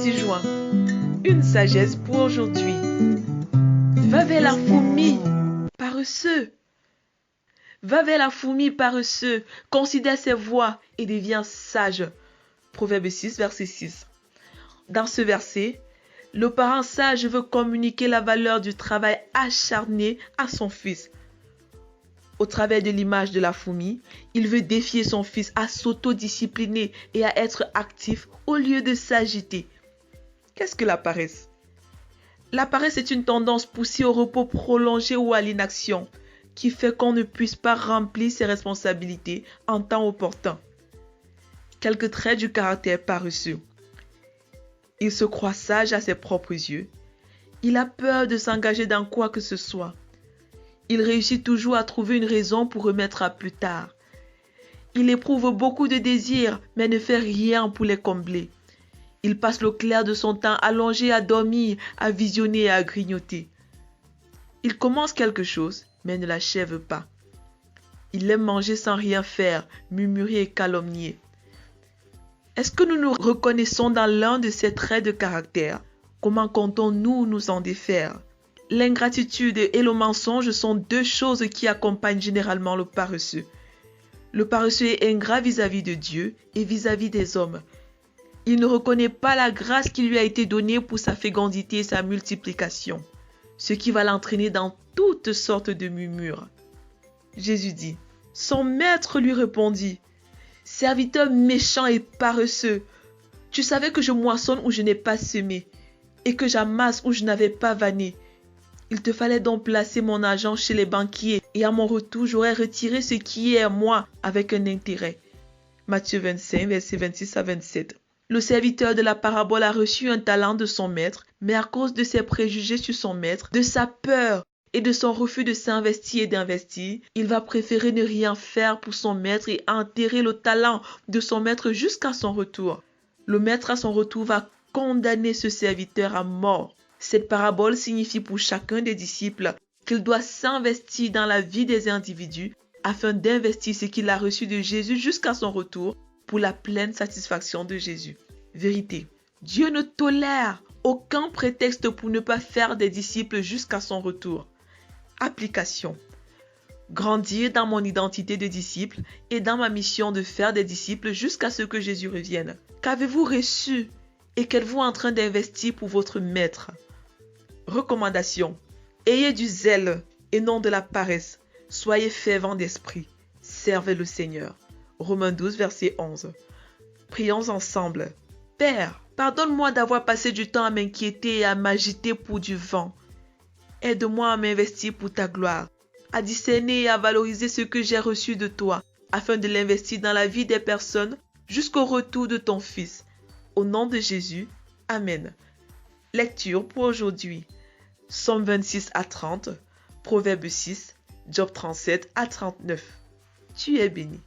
6 juin. Une sagesse pour aujourd'hui. Va vers la fourmi, paresseux. Va vers la fourmi, paresseux. Considère ses voies et deviens sage. Proverbe 6, verset 6. Dans ce verset, le parent sage veut communiquer la valeur du travail acharné à son fils. Au travers de l'image de la fourmi, il veut défier son fils à s'autodiscipliner et à être actif au lieu de s'agiter. Qu'est-ce que la paresse? La paresse est une tendance poussée au repos prolongé ou à l'inaction qui fait qu'on ne puisse pas remplir ses responsabilités en temps opportun. Quelques traits du caractère paresseux. Il se croit sage à ses propres yeux. Il a peur de s'engager dans quoi que ce soit. Il réussit toujours à trouver une raison pour remettre à plus tard. Il éprouve beaucoup de désirs, mais ne fait rien pour les combler. Il passe le clair de son temps allongé à dormir, à visionner et à grignoter. Il commence quelque chose, mais ne l'achève pas. Il aime manger sans rien faire, murmurer et calomnier. Est-ce que nous nous reconnaissons dans l'un de ces traits de caractère? Comment comptons-nous nous en défaire? L'ingratitude et le mensonge sont deux choses qui accompagnent généralement le paresseux. Le paresseux est ingrat vis-à-vis de Dieu et vis-à-vis des hommes. Il ne reconnaît pas la grâce qui lui a été donnée pour sa fécondité et sa multiplication, ce qui va l'entraîner dans toutes sortes de murmures. Jésus dit, son maître lui répondit, « Serviteur méchant et paresseux, tu savais que je moissonne où je n'ai pas semé et que j'amasse où je n'avais pas vanné. Il te fallait donc placer mon argent chez les banquiers et à mon retour, j'aurais retiré ce qui est à moi avec un intérêt. » Matthieu 25, versets 26 à 27. Le serviteur de la parabole a reçu un talent de son maître, mais à cause de ses préjugés sur son maître, de sa peur et de son refus de s'investir et d'investir, il va préférer ne rien faire pour son maître et enterrer le talent de son maître jusqu'à son retour. Le maître à son retour va condamner ce serviteur à mort. Cette parabole signifie pour chacun des disciples qu'il doit s'investir dans la vie des individus afin d'investir ce qu'il a reçu de Jésus jusqu'à son retour pour la pleine satisfaction de Jésus. Vérité. Dieu ne tolère aucun prétexte pour ne pas faire des disciples jusqu'à son retour. Application. Grandir dans mon identité de disciple et dans ma mission de faire des disciples jusqu'à ce que Jésus revienne. Qu'avez-vous reçu et qu'êtes-vous en train d'investir pour votre maître? Recommandation. Ayez du zèle et non de la paresse. Soyez fervents d'esprit. Servez le Seigneur. Romains 12, verset 11. Prions ensemble. Père, pardonne-moi d'avoir passé du temps à m'inquiéter et à m'agiter pour du vent. Aide-moi à m'investir pour ta gloire, à discerner et à valoriser ce que j'ai reçu de toi, afin de l'investir dans la vie des personnes jusqu'au retour de ton Fils. Au nom de Jésus, Amen. Lecture pour aujourd'hui. Psaume 26 à 30, Proverbe 6, Job 37 à 39. Tu es béni.